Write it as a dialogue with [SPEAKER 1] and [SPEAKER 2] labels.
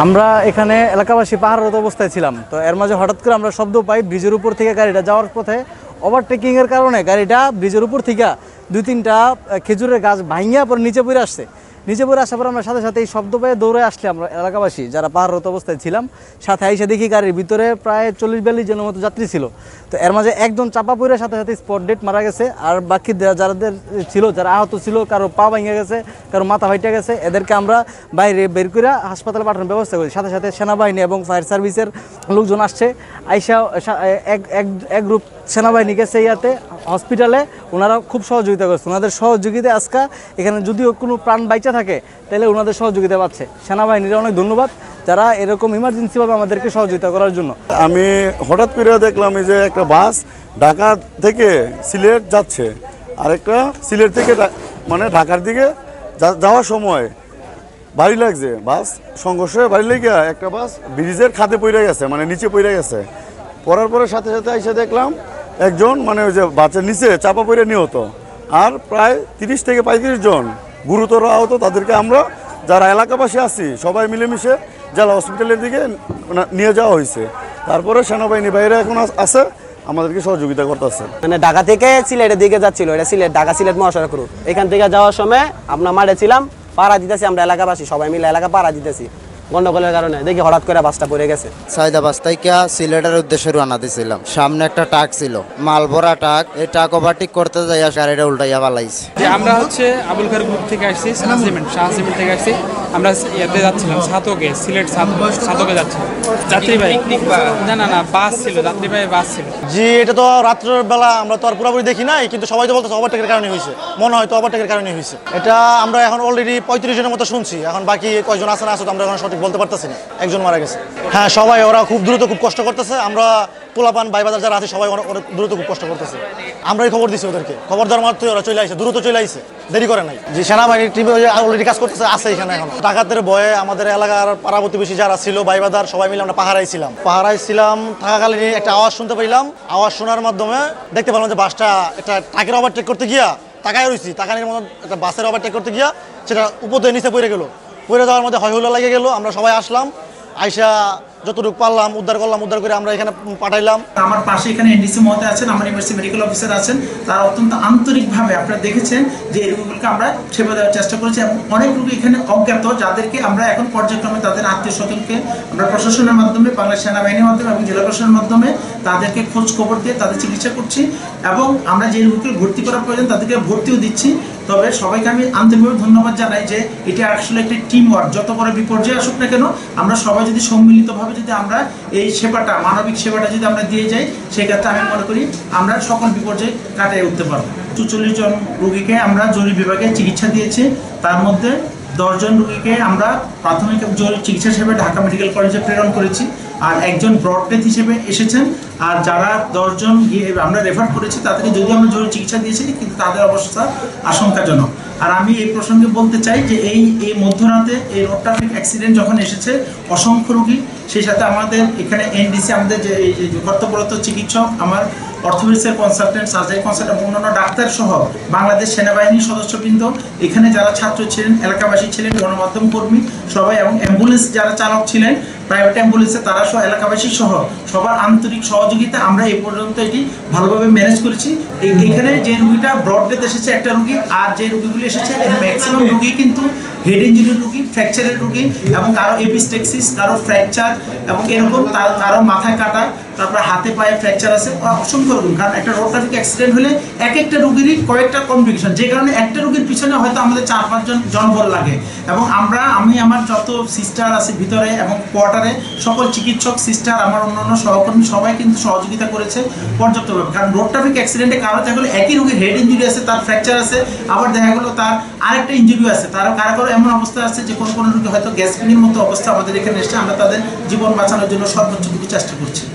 [SPEAKER 1] আমরা এখানে এলাকাবাসী পাহাড়রত অবস্থায় ছিলাম, তো এর মাঝে হঠাৎ করে আমরা শব্দ পাই ব্রিজের উপর থেকে গাড়িটা যাওয়ার পথে ওভারটেকিংয়ের কারণে গাড়িটা ব্রিজের উপর থেকে 2-3টা খেজুরের গাছ ভাঙিয়া পরে নিচে পড়ে আসছে। নিচে পড়ে আসার পর আমরা সাথে সাথে এই শব্দ পেয়ে দৌড়ে আসলে আমরা এলাকাবাসী যারা পাহাড়রত অবস্থায় ছিলাম, সাথে আইসা দেখি গাড়ির ভিতরে প্রায় 40-42 জনের মতো যাত্রী ছিল। তো এর মাঝে একজন চাপা পড়ে সাথে সাথে স্পট ডেট মারা গেছে, আর বাকি যাদের ছিল, যারা আহত ছিল, কারো পা ভেঙে গেছে, কারো মাথা ফাইটে গেছে, এদেরকে আমরা বাইরে বের করে হাসপাতালে পাঠানোর ব্যবস্থা করি। সাথে সাথে সেনাবাহিনী এবং ফায়ার সার্ভিসের লোকজন আসছে, আইসা এক গ্রুপ সেনাবাহিনী গেছে ইয়াতে হসপিটালে, ওনারা খুব সহযোগিতা করছে। ওনাদের সহযোগিতা আজকে এখানে যদিও কোনো প্রাণ বাইচা থাকে তাহলে ওনাদের সহযোগিতা পাচ্ছে। সেনাবাহিনীর অনেক ধন্যবাদ যারা এরকম ইমার্জেন্সিভাবে আমাদেরকে সহযোগিতা করার জন্য।
[SPEAKER 2] আমি হঠাৎ করে দেখলাম এই যে একটা বাস ঢাকা থেকে সিলেট যাচ্ছে, আর একটা সিলেট থেকে মানে ঢাকার দিকে যাওয়ার সময় বাড়ি লাগছে, বাস সংঘর্ষে বাড়ি লেগে একটা বাস ব্রিজের খাদে পড়ে গেছে, মানে নিচে পড়ে গেছে। পড়ার পরে সাথে সাথে এসে দেখলাম একজন মানে ওই যে বাসের নিচে চাপা পড়ে নিহত, আর প্রায় 30 থেকে 35 জন গুরুতর আহত। তাদেরকে আমরা যারা এলাকাবাসী আছি সবাই মিলেমিশে জেলা হসপিটালের দিকে নিয়ে যাওয়া হয়েছে। তারপরে সেনাবাহিনী বাইরে এখন আছে, আমাদেরকে সহযোগিতা করতেছে।
[SPEAKER 3] মানে ঢাকা থেকে সিলেটের দিকে যাচ্ছিল, এটা সিলেট ঢাকা সিলেট মহাসড়ক রুট। এখান থেকে যাওয়ার সময় আমরা মাঠে ছিলাম, পাড়া দিতেছি, আমরা এলাকাবাসী সবাই মিলে এলাকা পাড়া দিতেছি। গন্ডগোলের কারণে দেখি হঠাৎ করে বাসটা পড়ে গেছে।
[SPEAKER 4] সাইদাবাস থেকে সিলেটের উদ্দেশ্যে রওনা দিয়েছিলাম। সামনে একটা ট্রাক ছিল, মাল ভরা ট্রাক। এই ট্রাক ওভারটেক করতে যাই গাড়িটা উল্টাইয়া পালাইছে।
[SPEAKER 5] আমরা আবুল খায়ের গ্রুপ থেকে আসছি, শাহ সিমেন্ট থেকে আসছি। আমরা ইয়াতে যাচ্ছিলাম সাতকে, সিলেট সাতকে যাচ্ছিলাম। যাত্রীবাহী না বাস ছিল, যাত্রীবাহী বাস ছিল।
[SPEAKER 6] জি, এটা তো রাত্রের বেলা আমরা তো আর পুরোপুরি দেখি নাই, কিন্তু সবাই তো বলতেছে ওভারটেকের কারণে হয়েছে, মনে হয় তো ওভারটেকের কারণে হয়েছে। এটা আমরা এখন অলরেডি 35 জনের মতো শুনছি, এখন বাকি কয়জন আছে না আছে তো আমরা এখন সঠিক বলতে পারতেছি না। একজন মারা গেছে। হ্যাঁ, সবাই ওরা খুব দ্রুত খুব কষ্ট করতেছে। আমরা পোলাপান বাইবাজার যারা আছে সবাই দ্রুত খুব কষ্ট করতেছে। আমরাই খবর দিচ্ছি ওদেরকে, খবর দেওয়ার মাত্রই ওরা চলে আসে, দ্রুত চলে আসে, দেরি করে নাই। যে সেনাবাহিনীর টিমে অলরেডি কাজ করতেছে, আছে এখানে। এখন ডাকাতের ভয়ে আমাদের এলাকার পাড়া প্রতিবেশী যারা ছিল, বাইবাজার সবাই মিলে আমরা পাহারাই ছিলাম। থাকাকালীন একটা আওয়াজ শুনতে পাইলাম। আওয়াজ শোনার মাধ্যমে দেখতে পেলাম যে বাসটা একটা ট্রাকের ওভারটেক করতে গিয়া তাকায় রয়েছি, তাকানির মতো একটা বাসের ওভারটেক করতে গিয়া সেটা উপর দিয়ে নিচে পড়ে গেল। পড়ে যাওয়ার মধ্যে হইহুল্লা লেগে গেল। আমরা সবাই আসলাম, আইসা যতটুকু পারলাম উদ্ধার করলাম, উদ্ধার করে আমরা এখানে পাঠাইলাম।
[SPEAKER 7] আমার পাশে এখানে এনডিসি মহোদয় আছেন, আমার ইউনিভার্সিটি মেডিকেল অফিসার আছেন। তারা অত্যন্ত আন্তরিকভাবে, আপনারা দেখেছেন যে এই রোগীগুলোকে আমরা সেবা দেওয়ার চেষ্টা করেছি। এবং অনেক রোগী এখানে অজ্ঞাত, যাদেরকে আমরা এখন পর্যায়ক্রমে তাদের আত্মীয় স্বজনকে আমরা প্রশাসনের মাধ্যমে, বাংলাদেশ সেনাবাহিনীর মাধ্যমে এবং জেলা প্রশাসনের মাধ্যমে তাদেরকে খোঁজ খবর দিয়ে তাদের চিকিৎসা করছি। এবং আমরা যে রোগীকে ভর্তি করার প্রয়োজন তাদেরকে ভর্তিও দিচ্ছি। তবে সবাইকে আমি আন্তরিকভাবে ধন্যবাদ জানাই যে এটা আসলে একটি টিম ওয়ার্ক। যত বড় বিপর্যয় আসুক না কেন, আমরা সবাই যদি সম্মিলিতভাবে যদি আমরা এই সেবাটা, মানবিক সেবাটা যদি আমরা দিয়ে যাই, সেক্ষেত্রে আমি মনে করি আমরা সকল বিপর্যয় কাটিয়ে উঠতে পারবো। 44 জন রোগীকে আমরা জরুরি বিভাগে চিকিৎসা দিয়েছি। তার মধ্যে 10 জন রোগীকে আমরা প্রাথমিক জরুরি চিকিৎসা হিসেবে ঢাকা মেডিকেল কলেজে প্রেরণ করেছি, আর একজন ব্রড ডেথ হিসেবে এসেছেন। আর যারা 10 জন আমরা রেফার করেছি তাদেরকে যদি আমরা জরুরি চিকিৎসা দিয়েছি, কিন্তু তাদের অবস্থা আশঙ্কাজনক। আর আমি এই প্রসঙ্গে বলতে চাই যে এই মধ্যরাতে এই রোড ট্রাফিক অ্যাক্সিডেন্ট যখন এসেছে, অসংখ্য রোগী, সেই সাথে আমাদের এখানে এনডিসি, আমাদের যে কর্তব্যরত চিকিৎসক, আমার অর্থোপেডিক্সের কনসালটেন্ট, সার্জারি কনসালটেন্ট, অন্যান্য ডাক্তার সহ বাংলাদেশ সেনাবাহিনীর সদস্যবৃন্দ, এখানে যারা ছাত্র ছিলেন, এলাকাবাসী ছিলেন, গণমাধ্যম কর্মী সবাই, এবং অ্যাম্বুলেন্স যারা চালক ছিলেন, প্রাইভেট অ্যাম্বুলেন্সে তারা সহ, এলাকাবাসী সহ সবার আন্তরিক সহযোগিতা আমরা এই পর্যন্ত এটি ভালোভাবে ম্যানেজ করেছি। এখানে যে রুগীটা ব্রড ডেথ এসেছে একটা রুগী, আর যে রুগীগুলি এসেছে ম্যাক্সিমাম রুগী কিন্তু হেড ইঞ্জুরির রুগী, ফ্র্যাকচারের রুগী, এবং কারো এপিস্টেক্সিস, কারো ফ্র্যাকচার, এবং এরকম কারো মাথায় কাটা, তারপরে হাতে পায়ে ফ্র্যাকচার আছে, অসংখ্য রোগী। কারণ একটা রোড ট্রাফিক অ্যাক্সিডেন্ট হলে এক একটা রুগীরই কয়েকটা কমপ্লিকেশন, যে কারণে একটা রুগীর পিছনে হয়তো আমাদের 4-5 জন জনবল লাগে। এবং আমি আমার যত সিস্টার আছে ভিতরে এবং কোয়ার্টারে, সকল চিকিৎসক, সিস্টার, আমার অন্যান্য সহকর্মী সবাই কিন্তু সহযোগিতা করেছে পর্যাপ্তভাবে। কারণ রোড ট্রাফিক অ্যাক্সিডেন্টে কারো দেখা গেলো একই রোগীর হেড ইঞ্জুরি আছে, তার ফ্র্যাকচার আছে, আবার দেখা গেলো তার আরেকটা ইঞ্জুরি আছে, তার কারো এমন অবস্থা আছে যে কোনো রোগী হয়তো গ্যাসপিনের মতো অবস্থা আমাদের এখানে এসেছে। আমরা তাদের জীবন বাঁচানোর জন্য সর্বোচ্চ চেষ্টা করছি।